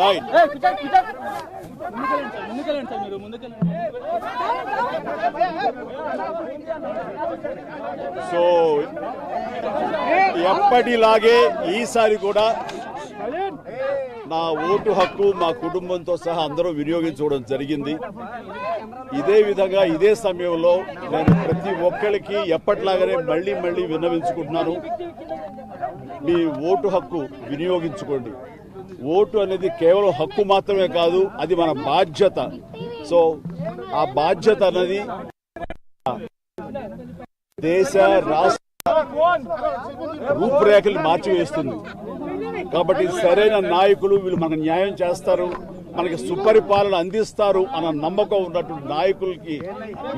Right. So ఎప్పటిలాగే ఈసారి కూడా నా ఓటు హక్కు మా కుటుంబంతో సహా అందరూ వినియోగించుకోవడం జరిగింది. ఇదే విధంగా ఇదే సమయంలో నేను ప్రతి ఒక్కరికి ఎప్పటిలాగానే మళ్ళీ మళ్ళీ విన్నవించుకుంటున్నాను. మీ ఓటు హక్కు వినియోగించుకోండి. ఓటు అనేది కేవలం హక్కు మాత్రమే కాదు, అది మన బాధ్యత. సో ఆ బాధ్యత అనేది దేశ రాష్ట్ర రూపురేఖలు మార్చివేస్తుంది. కాబట్టి సరైన నాయకులు వీళ్ళు మనకు న్యాయం చేస్తారు, మనకి సుపరిపాలన అందిస్తారు అన్న నమ్మకం ఉన్నటువంటి నాయకులకి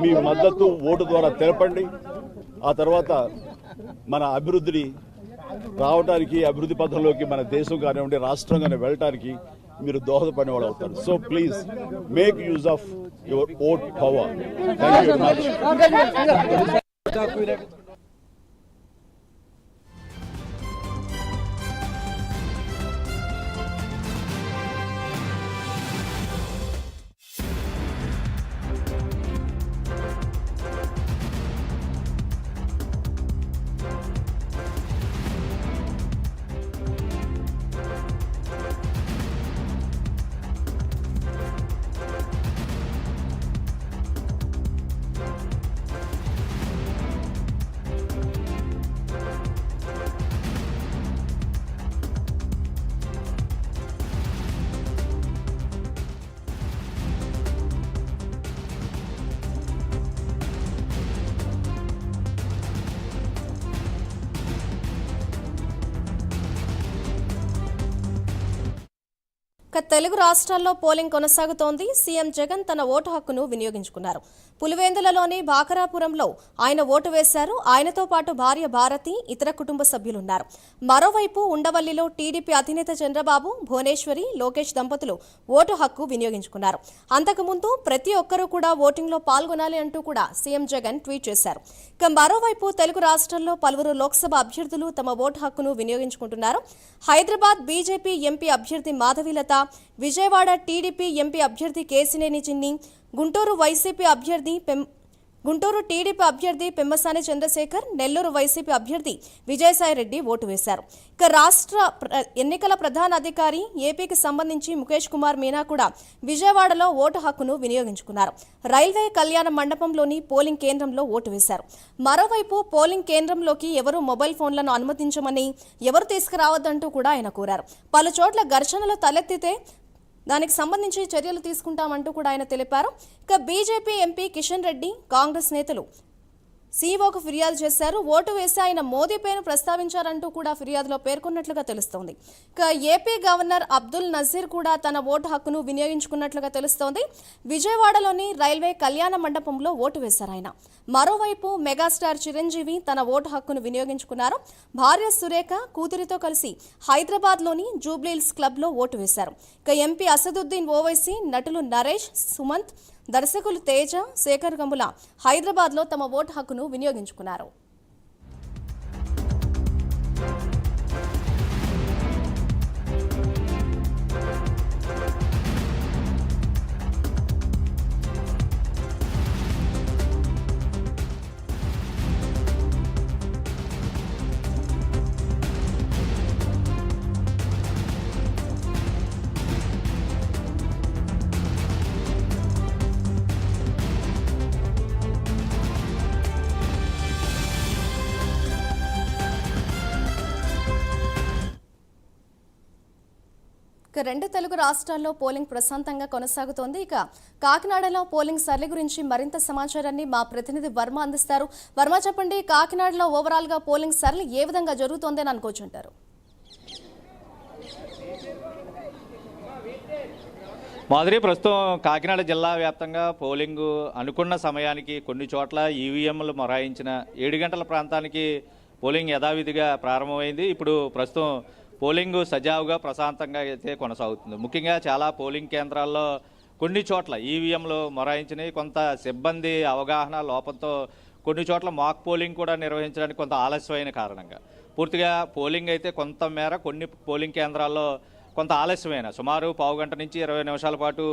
మీ మద్దతు ఓటు ద్వారా తెలపండి. ఆ తర్వాత మన అభివృద్ధిని రావడానికి, అభివృద్ధి పథంలోకి మన దేశం కానివ్వండి రాష్ట్రం కానీ వెళ్ళటానికి మీరు దోహదపడిన వాళ్ళు అవుతారు. So please make use of your vote power. Thank you very much. Telugu రాష్ట్రాల్లో పోలింగ్ కొనసాగుతోంది. సీఎం జగన్ తన ఓటు హక్కును వినియోగించుకున్నారు. పులివెందులలోని బాకరాపురంలో ఆయన ఓటు వేశారు. ఆయనతో పాటు భార్య భారతి, ఇతర కుటుంబ సభ్యులున్నారు. మరోవైపు ఉండవల్లిలో టీడీపీ అధినేత చంద్రబాబు, భువనేశ్వరి, లోకేష్ దంపతులు ఓటు హక్కు వినియోగించుకున్నారు. అంతకుముందు ప్రతి ఒక్కరూ కూడా ఓటింగ్లో పాల్గొనాలి అంటూ కూడా సీఎం జగన్ ట్వీట్ చేశారు. ఇక మరోవైపు తెలుగు రాష్ట్రాల్లో పలువురు లోక్సభ అభ్యర్థులు తమ ఓటు హక్కును వినియోగించుకుంటున్నారు. హైదరాబాద్ బీజేపీ ఎంపీ అభ్యర్థి మాధవీలత, విజయవాడ టీడీపీ ఎంపీ అభ్యర్థి కేసినేని చిన్ని, గుంటూరు టీడీపీ అభ్యర్థి పెమ్మసాని చంద్రశేఖర్, నెల్లూరు వైసీపీ అభ్యర్థి విజయసాయిరెడ్డి ఓటు వేశారు. ఇక రాష్ట్ర ఎన్నికల ప్రధాన అధికారి ఏపీకి సంబంధించి ముఖేష్ కుమార్ మీనా కూడా విజయవాడలో ఓటు హక్కును వినియోగించుకున్నారు. రైల్వే కళ్యాణ మండపంలోని పోలింగ్ కేంద్రంలో ఓటు వేశారు. మరోవైపు పోలింగ్ కేంద్రంలోకి ఎవరూ మొబైల్ ఫోన్లను అనుమతించమని, ఎవరు తీసుకురావద్దంటూ కూడా ఆయన కోరారు. పలు చోట్ల ఘర్షణలు తలెత్తితే దానికి సంబంధించి చర్యలు తీసుకుంటామంటూ కూడా ఆయన తెలిపారు. ఇక బీజేపీ ఎంపీ కిషన్ రెడ్డి, కాంగ్రెస్ నేతలు సీఈఓకు ఫిర్యాదు చేశారు. ఓటు వేసి ఆయన మోదీ పేరును ప్రస్తావించారంటూ కూడా ఫిర్యాదులో పేర్కొన్నట్లుగా తెలుస్తోంది. ఇక ఏపీ గవర్నర్ అబ్దుల్ నజీర్ కూడా తన ఓటు హక్కును వినియోగించుకున్నట్లుగా తెలుస్తోంది. విజయవాడలోని రైల్వే కళ్యాణ మండపంలో ఓటు వేశారు ఆయన. మరోవైపు మెగాస్టార్ చిరంజీవి తన ఓటు హక్కును వినియోగించుకున్నారు. భార్య సురేఖ, కూతురితో కలిసి హైదరాబాద్లోని జూబ్లీహిల్స్ క్లబ్లో ఓటు వేశారు. ఇక ఎంపీ అసదుద్దీన్ ఓవైసీ, నటులు నరేష్, సుమంత్, దర్శకులు తేజ, శేఖర్ గంగుల హైదరాబాద్లో తమ ఓటు హక్కును వినియోగించుకున్నారు. రెండు తెలుగు రాష్ట్రాల్లో పోలింగ్ ప్రశాంతంగా కొనసాగుతోంది. ఇక కాకినాడలో పోలింగ్ సర్లే గురించి మరింత సమాచారాన్ని మా ప్రతినిధి వర్మ అందిస్తారు. వర్మ, చెప్పండి, కాకినాడలో ఓవరాల్ గా పోలింగ్ సర్లే ఏ విధంగా జరుగుతోందని అనుకోవచ్చుంటారు? మాదిరి, ప్రస్తుతం కాకినాడ జిల్లా వ్యాప్తంగా పోలింగ్ అనుకున్న సమయానికి కొన్ని చోట్ల ఈవీఎంలు మొరాయించిన 7 గంటల ప్రాంతానికి పోలింగ్ యథావిధిగా ప్రారంభమైంది. ఇప్పుడు ప్రస్తుతం పోలింగ్ సజావుగా ప్రశాంతంగా అయితే కొనసాగుతుంది. ముఖ్యంగా చాలా పోలింగ్ కేంద్రాల్లో కొన్ని చోట్ల ఈవీఎంలు మొరాయించినాయి. కొంత సిబ్బంది అవగాహన లోపంతో కొన్ని చోట్ల మాక్ పోలింగ్ కూడా నిర్వహించడానికి కొంత ఆలస్యమైన కారణంగా పూర్తిగా పోలింగ్ అయితే కొంత మేర కొన్ని పోలింగ్ కేంద్రాల్లో కొంత ఆలస్యమైన సుమారు పావు గంట నుంచి 20 నిమిషాల పాటు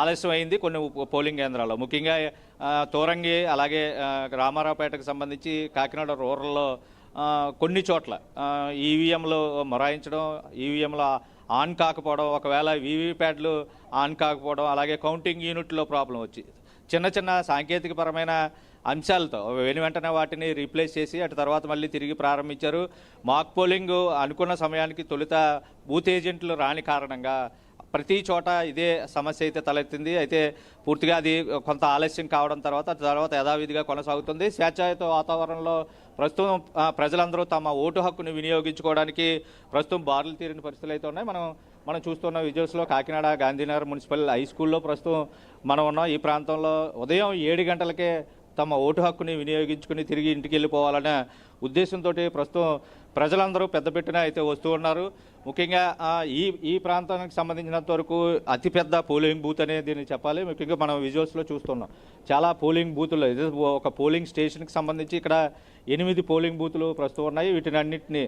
ఆలస్యం అయింది కొన్ని పోలింగ్ కేంద్రాల్లో. ముఖ్యంగా తోరంగి అలాగే రామారావుపేటకు సంబంధించి కాకినాడ రూరల్లో కొన్ని చోట్ల ఈవీఎంలు మొరాయించడం, ఈవీఎంలు ఆన్ కాకపోవడం, ఒకవేళ వీవీప్యాడ్లు ఆన్ కాకపోవడం, అలాగే కౌంటింగ్ యూనిట్లో ప్రాబ్లం వచ్చి చిన్న చిన్న సాంకేతికపరమైన అంశాలతో వెంటనే వాటిని రీప్లేస్ చేసి అటు తర్వాత మళ్ళీ తిరిగి ప్రారంభించారు. మాక్ పోలింగ్ అనుకున్న సమయానికి తొలుత బూత్ ఏజెంట్లు రాని కారణంగా ప్రతి చోట ఇదే సమస్య అయితే తలెత్తింది. అయితే పూర్తిగా అది కొంత ఆలస్యం కావడం తర్వాత యథావిధిగా కొనసాగుతుంది. స్వేచ్ఛాయుత వాతావరణంలో ప్రస్తుతం ప్రజలందరూ తమ ఓటు హక్కును వినియోగించుకోవడానికి ప్రస్తుతం బారులు తీరిన పరిస్థితులు అయితే ఉన్నాయి. మనం చూస్తున్న విజువల్స్లో కాకినాడ గాంధీనగర్ మున్సిపల్ హై స్కూల్లో ప్రస్తుతం మనం ఉన్నాం. ఈ ప్రాంతంలో ఉదయం 7 గంటలకే తమ ఓటు హక్కుని వినియోగించుకుని తిరిగి ఇంటికి వెళ్ళిపోవాలనే ఉద్దేశంతో ప్రస్తుతం ప్రజలందరూ పెద్దపెట్టున అయితే వస్తూ ఉన్నారు. ముఖ్యంగా ఈ ప్రాంతానికి సంబంధించినంత వరకు అతిపెద్ద పోలింగ్ బూత్ అనేది దీన్ని చెప్పాలి. ముఖ్యంగా మనం విజువల్స్లో చూస్తున్నాం చాలా పోలింగ్ బూతులు. ఇది ఒక పోలింగ్ స్టేషన్కి సంబంధించి ఇక్కడ 8 పోలింగ్ బూతులు ప్రస్తుతం ఉన్నాయి. వీటిని అన్నింటినీ